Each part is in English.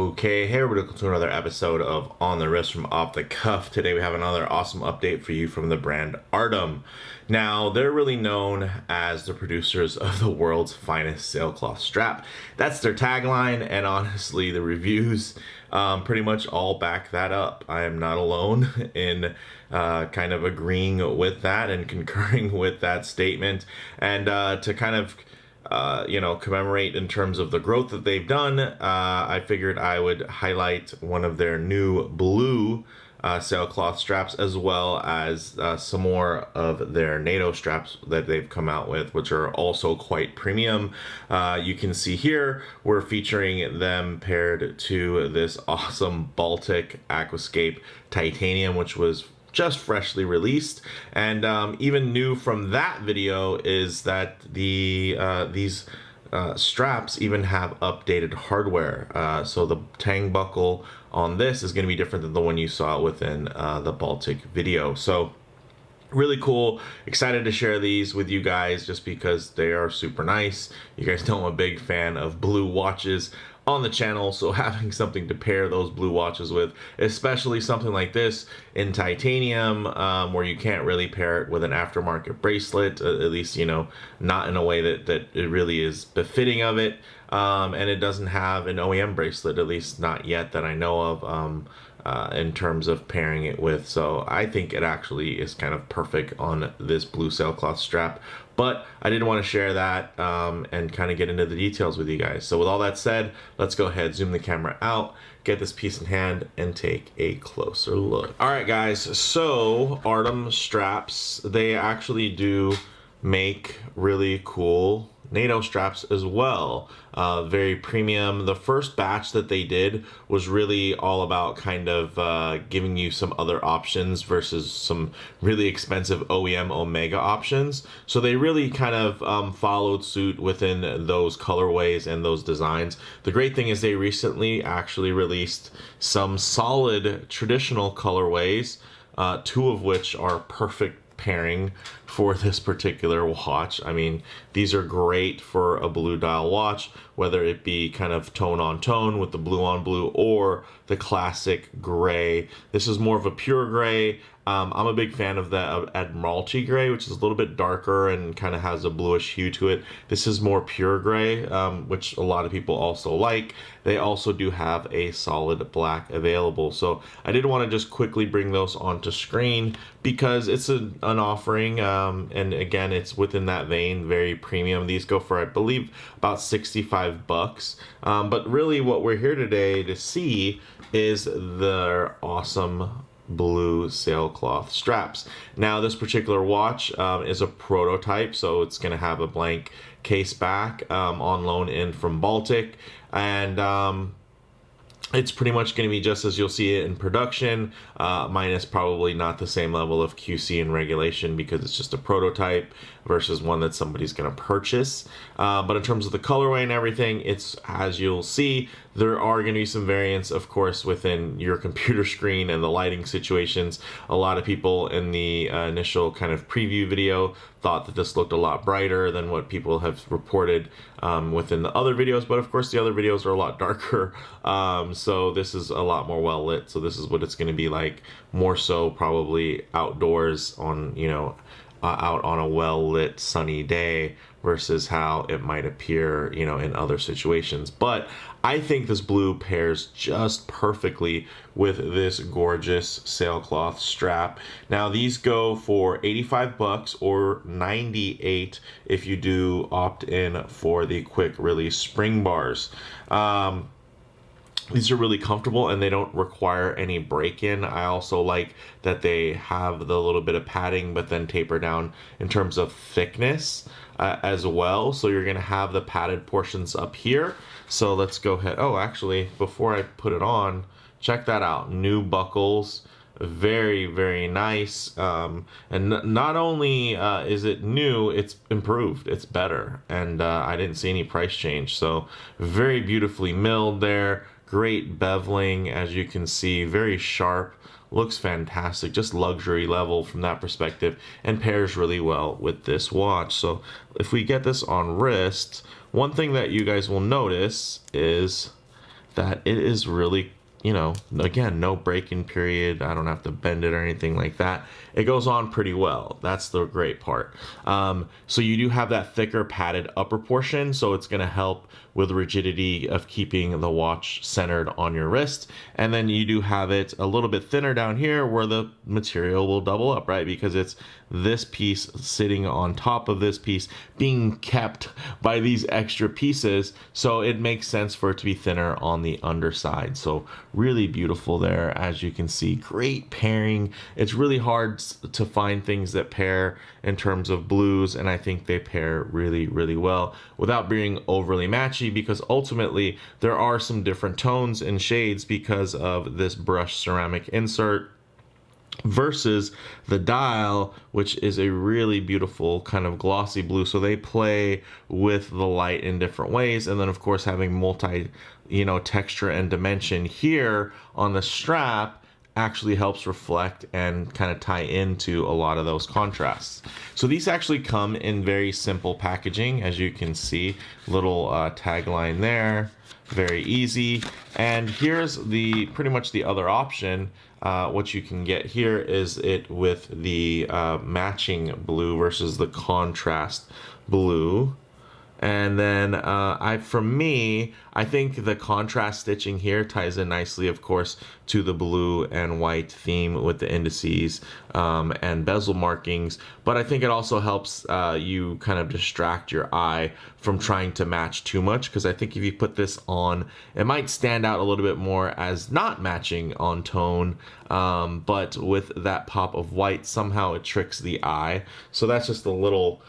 Okay, hey everybody, welcome to another episode of On the Wrist from Off the Cuff. Today we have another awesome update for you from the brand Artem. Now, they're really known as the producers of the world's finest sailcloth strap. That's their tagline, and honestly, the reviews pretty much all back that up. I am not alone in kind of agreeing with that and concurring with that statement. And to kind of commemorate in terms of the growth that they've done, I figured I would highlight one of their new blue sailcloth straps, as well as some more of their NATO straps that they've come out with, which are also quite premium. You can see here we're featuring them paired to this awesome Baltic Aquascape titanium, which was just freshly released. And even new from that video is that these straps even have updated hardware. So the tang buckle on this is going to be different than the one you saw within the Baltic video. So really cool. Excited to share these with you guys just because they are super nice. You guys know I'm a big fan of blue watches on the channel, so having something to pair those blue watches with, especially something like this in titanium, where you can't really pair it with an aftermarket bracelet, at least, you know, not in a way that it really is befitting of it. And it doesn't have an OEM bracelet, at least not yet that I know of, in terms of pairing it with. So I think it actually is kind of perfect on this blue sailcloth strap. But I did want to share that and kind of get into the details with you guys. So with all that said, let's go ahead, zoom the camera out, get this piece in hand, and take a closer look. All right, guys, so Artem straps, they actually do make really cool NATO straps as well. Very premium. The first batch that they did was really all about kind of giving you some other options versus some really expensive OEM Omega options. So they really kind of followed suit within those colorways and those designs. The great thing is they recently actually released some solid traditional colorways, two of which are perfect pairing for this particular watch. I mean, these are great for a blue dial watch, whether it be kind of tone on tone with the blue on blue or the classic gray. This is more of a pure gray. I'm a big fan of the Admiralty gray, which is a little bit darker and kind of has a bluish hue to it. This is more pure gray, which a lot of people also like. They also do have a solid black available. So I did want to just quickly bring those onto screen because it's an offering. And again, it's within that vein, very premium. These go for, I believe, about 65 bucks. But really what we're here today to see is their awesome blue sailcloth straps. Now, this particular watch is a prototype, so it's going to have a blank case back on loan in from Baltic, and it's pretty much going to be just as you'll see it in production, minus probably not the same level of QC and regulation because it's just a prototype versus one that somebody's going to purchase. But in terms of the colorway and everything, it's, as you'll see, there are going to be some variants, of course, within your computer screen and the lighting situations. A lot of people in the initial kind of preview video thought that this looked a lot brighter than what people have reported within the other videos, but of course the other videos are a lot darker. So this is a lot more well lit. So this is what it's going to be like, more so probably outdoors on, you know, out on a well-lit sunny day versus how it might appear, you know, in other situations. But I think this blue pairs just perfectly with this gorgeous sailcloth strap. Now, these go for 85 bucks or 98 if you do opt in for the quick release spring bars. These are really comfortable and they don't require any break-in. I also like that they have the little bit of padding but then taper down in terms of thickness as well. So you're going to have the padded portions up here. So let's go ahead. Oh, actually, before I put it on, check that out. New buckles. Very, very nice. And not only is it new, it's improved. It's better. And I didn't see any price change. So very beautifully milled there. Great beveling, as you can see, very sharp, looks fantastic, just luxury level from that perspective, and pairs really well with this watch. So if we get this on wrist, one thing that you guys will notice is that it is really, again, no break-in period. I don't have to bend it or anything like that. It goes on pretty well. That's the great part. So you do have that thicker padded upper portion, so it's going to help with rigidity of keeping the watch centered on your wrist. And then you do have it a little bit thinner down here where the material will double up, right? Because it's this piece sitting on top of this piece being kept by these extra pieces. So it makes sense for it to be thinner on the underside. So really beautiful there, as you can see. Great pairing. It's really hard to find things that pair in terms of blues, and I think they pair really, really well without being overly matchy, because ultimately there are some different tones and shades because of this brushed ceramic insert versus the dial, which is a really beautiful kind of glossy blue. So they play with the light in different ways. And then of course having multi, texture and dimension here on the strap actually helps reflect and kind of tie into a lot of those contrasts. So these actually come in very simple packaging, as you can see, little tagline there, very easy. And here's pretty much the other option. What you can get here is it with the matching blue versus the contrast blue. And then I think the contrast stitching here ties in nicely, of course, to the blue and white theme with the indices and bezel markings. But I think it also helps you kind of distract your eye from trying to match too much, because I think if you put this on, it might stand out a little bit more as not matching on tone. But with that pop of white, somehow it tricks the eye. So that's just a little,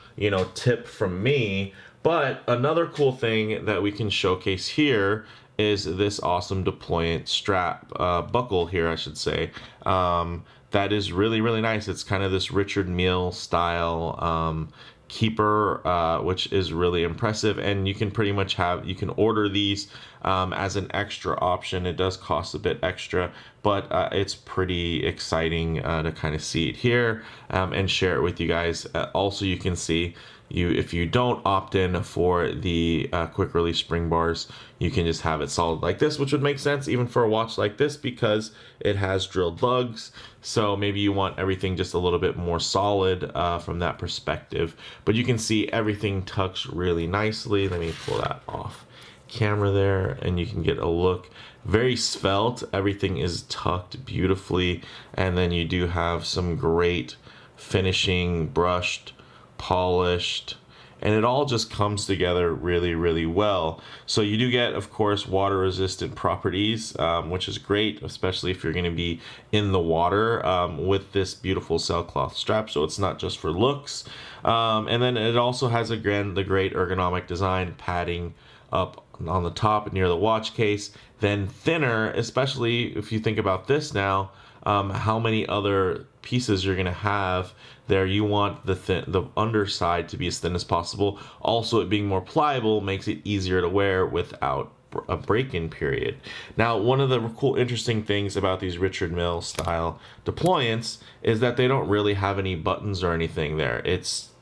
tip from me. But another cool thing that we can showcase here is this awesome deployant strap, buckle here, I should say. That is really, really nice. It's kind of this Richard Mille style keeper, which is really impressive. And you can pretty much you can order these as an extra option. It does cost a bit extra, but it's pretty exciting to kind of see it here and share it with you guys. Also, you can see, if you don't opt in for the quick release spring bars, you can just have it solid like this, which would make sense even for a watch like this because it has drilled lugs. So maybe you want everything just a little bit more solid from that perspective. But you can see everything tucks really nicely. Let me pull that off camera there, and you can get a look. Very svelte. Everything is tucked beautifully, and then you do have some great finishing, brushed, polished, and it all just comes together really, really well. So you do get, of course, water resistant properties, which is great, especially if you're going to be in the water with this beautiful Sailcloth strap. So it's not just for looks. And then it also has, again, the great ergonomic design, padding up on the top near the watch case, then thinner, especially if you think about this now, how many other pieces you're going to have there. You want the underside to be as thin as possible. Also, it being more pliable makes it easier to wear without a break-in period. Now, one of the cool, interesting things about these Richard Mille style deployants is that they don't really have any buttons or anything there.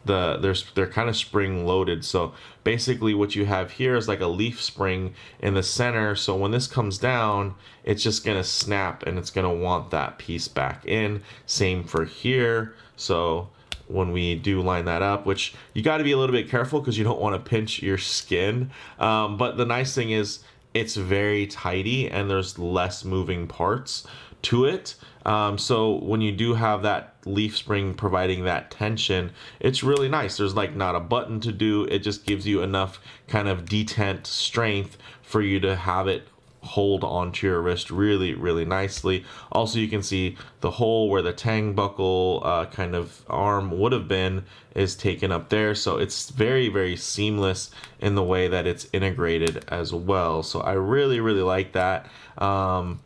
They're kind of spring loaded. So basically what you have here is like a leaf spring in the center. So when this comes down, it's just going to snap and it's going to want that piece back in. Same for here. So when we do line that up, which you got to be a little bit careful because you don't want to pinch your skin. But the nice thing is it's very tidy and there's less moving parts to it. So when you do have that leaf spring providing that tension, it's really nice. There's like not a button to do. It just gives you enough kind of detent strength for you to have it hold onto your wrist really, really nicely. Also, you can see the hole where the tang buckle kind of arm would have been is taken up there. So it's very, very seamless in the way that it's integrated as well. So I really, really like that. And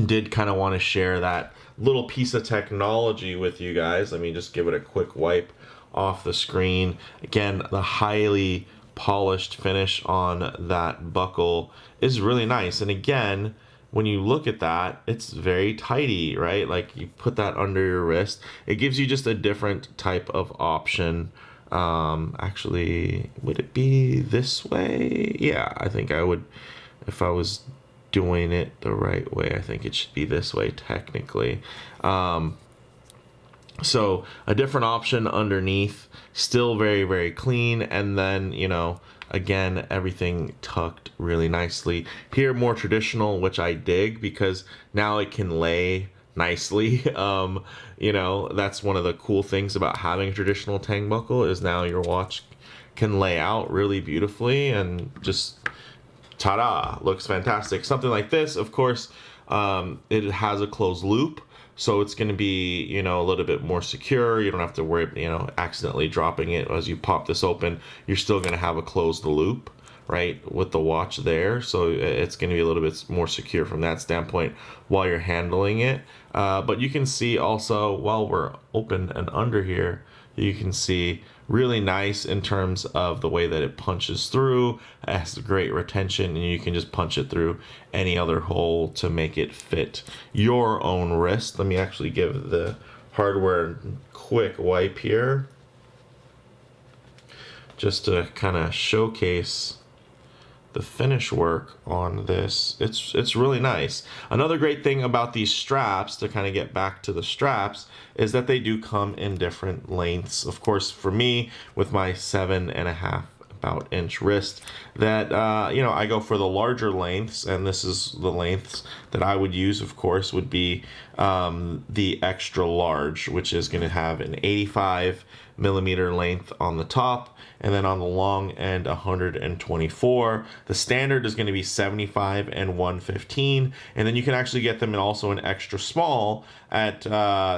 did kind of want to share that little piece of technology with you guys. Let me just give it a quick wipe off the screen. Again, the highly polished finish on that buckle is really nice. And again, when you look at that, it's very tidy, right? Like you put that under your wrist. It gives you just a different type of option. Actually, would it be this way? Yeah, I think I would if I was doing it the right way. I think it should be this way technically. So a different option underneath, still very, very clean. And then, you know, again, everything tucked really nicely. Here, more traditional, which I dig because now it can lay nicely. You know, that's one of the cool things about having a traditional tang buckle is now your watch can lay out really beautifully and just ta-da, looks fantastic. Something like this, of course, it has a closed loop, so it's going to be, you know, a little bit more secure. You don't have to worry, you know, accidentally dropping it as you pop this open. You're still going to have a closed loop, right, with the watch there, so it's going to be a little bit more secure from that standpoint while you're handling it. But you can see also while we're open and under here, you can see really nice in terms of the way that it punches through. It has great retention, and you can just punch it through any other hole to make it fit your own wrist. Let me actually give the hardware a quick wipe here just to kind of showcase the finish work on this. It's really nice. Another great thing about these straps, to kind of get back to the straps, is that they do come in different lengths. Of course, for me, with my 7.5 about inch wrist, that you know, I go for the larger lengths, and this is the lengths that I would use, of course, would be the extra large, which is going to have an 85 millimeter length on the top, and then on the long end 124. The standard is going to be 75 and 115, and then you can actually get them in also an extra small at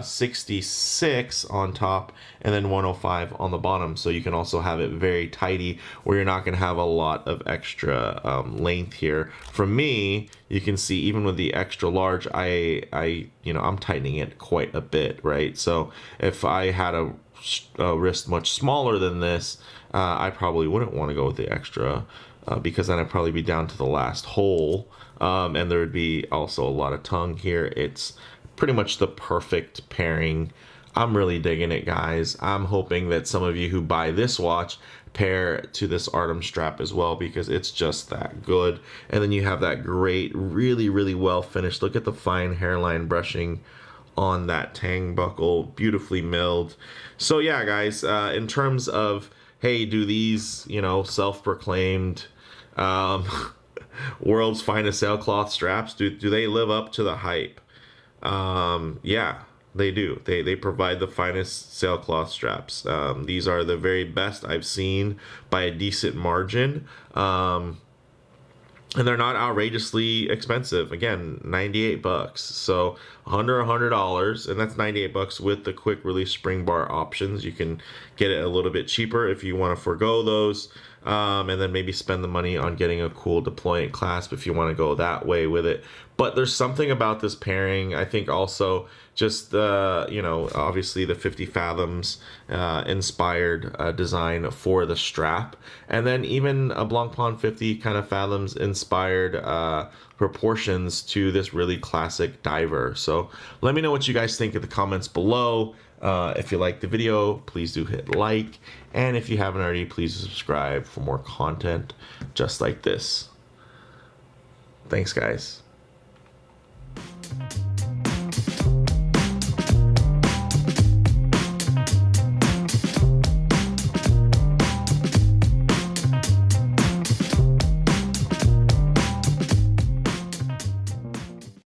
66 on top and then 105 on the bottom, so you can also have it very tighty where you're not going to have a lot of extra length here. For me, you can see even with the extra large, I you know, I'm tightening it quite a bit, right? So if I had a wrist much smaller than this, I probably wouldn't want to go with the extra because then I'd probably be down to the last hole, and there would be also a lot of tongue here. It's pretty much the perfect pairing. I'm really digging it, guys. I'm hoping that some of you who buy this watch pair to this Artem strap as well, because it's just that good. And then you have that great, really, really well finished. Look at the fine hairline brushing on that tang buckle, beautifully milled. So yeah, guys, in terms of, hey, do these, you know, self-proclaimed world's finest sailcloth straps, do they live up to the hype? Yeah, they do. They provide the finest sailcloth straps. These are the very best I've seen by a decent margin. And they're not outrageously expensive. Again, 98 bucks. So under $100, and that's 98 bucks with the quick release spring bar options. You can get it a little bit cheaper if you want to forego those. And then maybe spend the money on getting a cool deployant clasp if you want to go that way with it. But there's something about this pairing. I think also just the, you know, obviously the 50 fathoms inspired design for the strap, and then even a Blancpain 50 kind of fathoms inspired proportions to this really classic diver. So let me know what you guys think in the comments below. If you like the video, please do hit like, and if you haven't already, please subscribe for more content just like this. Thanks, guys.